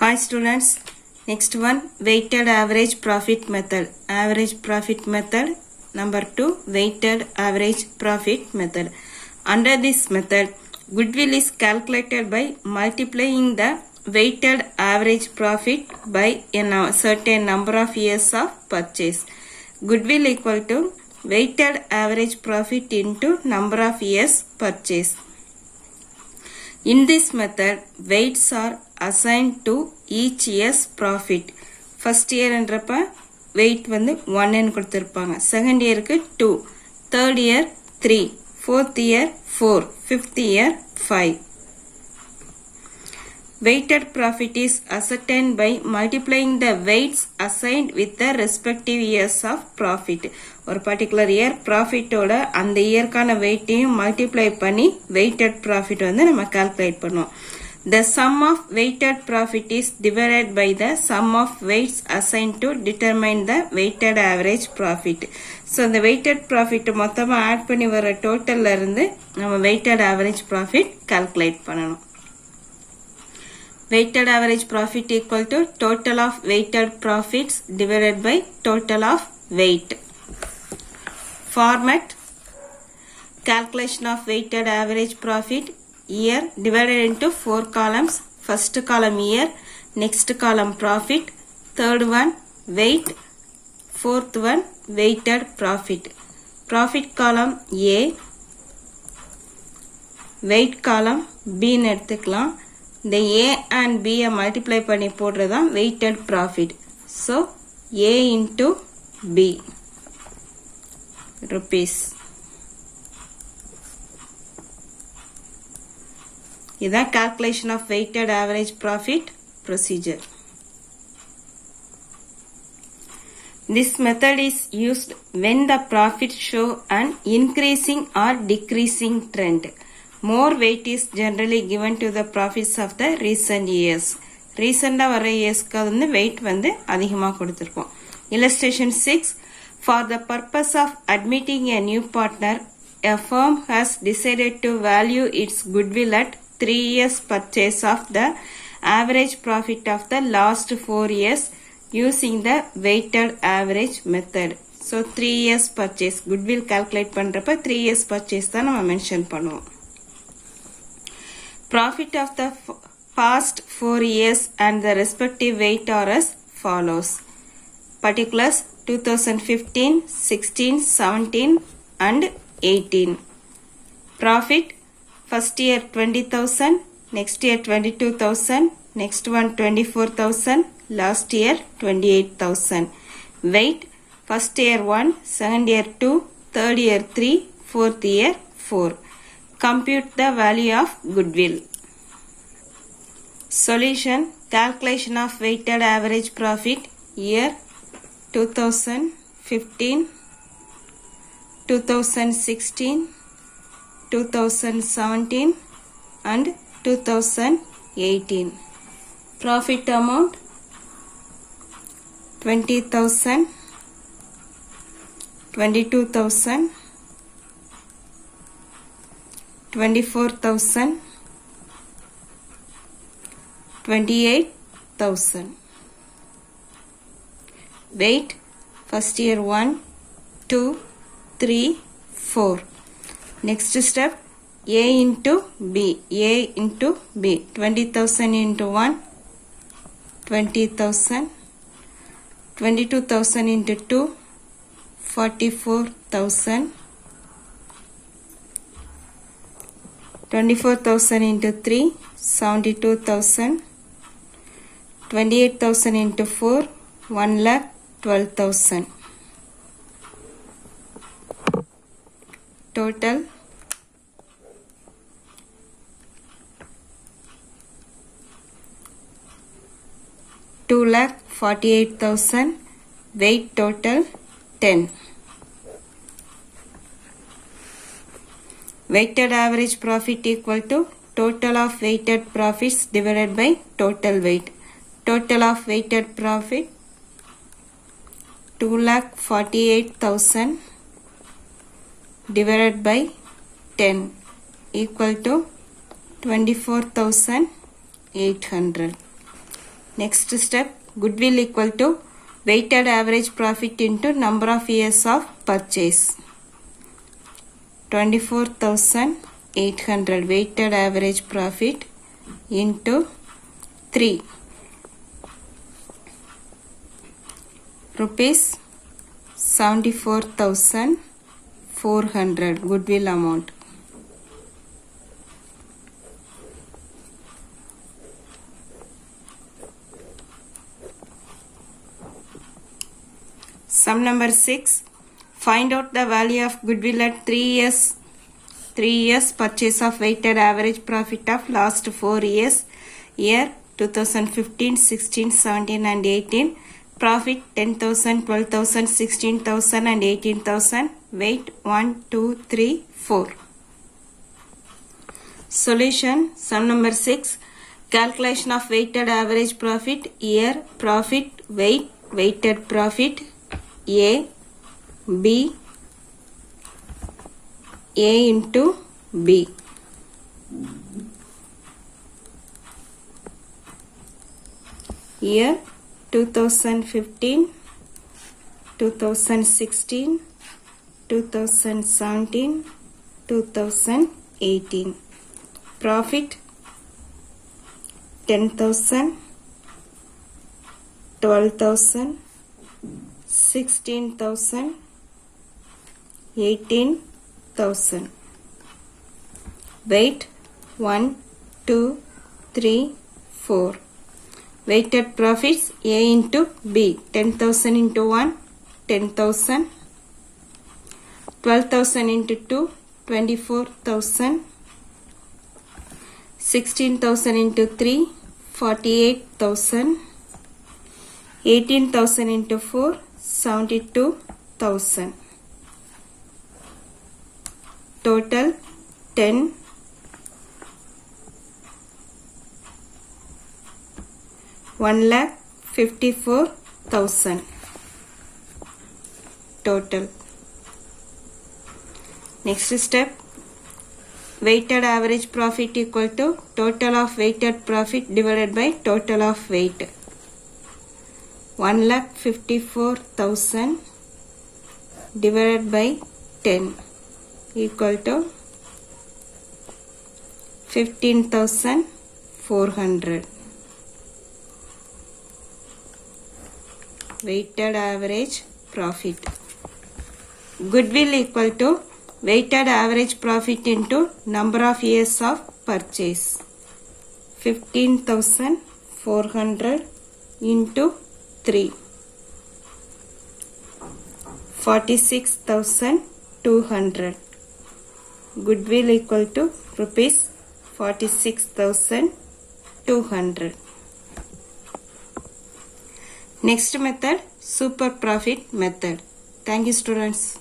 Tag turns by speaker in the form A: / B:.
A: Hi students, next one weighted average profit method. Average profit method. Number 2 weighted average profit method. Under this method, goodwill is calculated by multiplying the weighted average profit by a certain number of years of purchase. Goodwill equal to weighted average profit into number of years purchase. In this method, weights are assigned to each year's profit. First year என்றப்ப weight வந்து 1 ன்னு கொடுத்திருப்பாங்க. Second year க்கு 2, third year 3, fourth year 4, fifth year 5. Weighted profit is ascertained by multiplying the weights assigned with the respective years of profit. ஒரு particular year profit ஓட அந்த இயர்க்கான weighட்டையும் multiply பண்ணி weighted profit வந்து நம்ம calculate பண்ணுவோம். The sum of weighted profit is divided by the sum of weights assigned to determine the weighted average profit. So the weighted profit மொத்தமா add பண்ணி வர totalல இருந்து நம்ம weighted average profit calculate பண்ணணும். Weighted average profit equal to total of weighted profits divided by total of weight. Format: calculation of weighted average profit, year divided into 4 columns. First column year, next column profit, third one weight, fourth one weighted profit. Profit column A, weight column B ன்னு எடுத்துக்கலாம். The A and B multiply பண்ணி போடுறதுதான் weighted profit. So A into B rupees. இதான் calculation of weighted average profit procedure. This method is used when the profits show an increasing or decreasing trend. More weight is generally given to the profits of the recent years. Recent வர yearsக்கு வந்து weight வந்து அதிகமா கொடுத்திருப்போம். Illustration 6. For the purpose of admitting a new partner, a firm has decided to value its goodwill at 3 years purchase of the average profit of the last 4 years using the weighted average method. So 3 years purchase goodwill calculate பண்றப்ப 3 years purchase தான் நம்ம mention பண்ணுவோம். Profit of the past 4 years and the respective weight are as follows. Particulars 2015, 16, 17 and 18. Profit first year 20,000, next year 22,000, next one 24,000, last year 28,000. Weight first year 1, second year 2, third year 3, fourth year 4. Compute the value of goodwill. Solution: calculation of weighted average profit, year 2015, 2016, 2017 and 2018. Profit amount 20,000, 22,000, 24,000, 28,000. Weight first year 1, 2, 3, 4. Next step A into B. A into B. 20,000 into 1, 20,000. 22,000 into 2, 44,000. 24,000 into 3, 72,000. 28,000 into 4, 1,12,000. Total 2,48,000. Weight total 10. Weighted average profit equal to total of weighted profits divided by total weight. Total of weighted profit 2,48,000 divided by 10 equal to 24,800. Next step, goodwill equal to weighted average profit into number of years of purchase. 24,800 weighted average profit into 3 rupees 74,400 goodwill amount. Sum number 6. Find out the value of goodwill at 3 years. 3 years purchase of weighted average profit of last 4 years. Year 2015, 16, 17 and 18. Profit 10,000, 12,000, 16,000 and 18,000. Weight 1, 2, 3, 4. Solution. Sum number 6. Calculation of weighted average profit. Year, profit, weight, weighted profit. A, B, A into B. Year 2015, 2016, 2017, 2018. Profit 10,000, 12,000, 16,000, 18,000. Weight 1, 2, 3, 4. Weighted profits A into B. 10,000 into 1, 10,000. 12,000 into 2, 24,000. 16,000 into 3, 48,000. 18,000 into 4, 72,000. Total 10, 1,54,000. Total. Next step, weighted average profit equal to total of weighted profit divided by total of weight. 1,54,000 divided by 10 equal to 15,400. Weighted average profit. Goodwill equal to weighted average profit into number of years of purchase. 15,400 into 3. 46,200. Goodwill equal to rupees 46,200. Next method, super profit method. Thank you, students.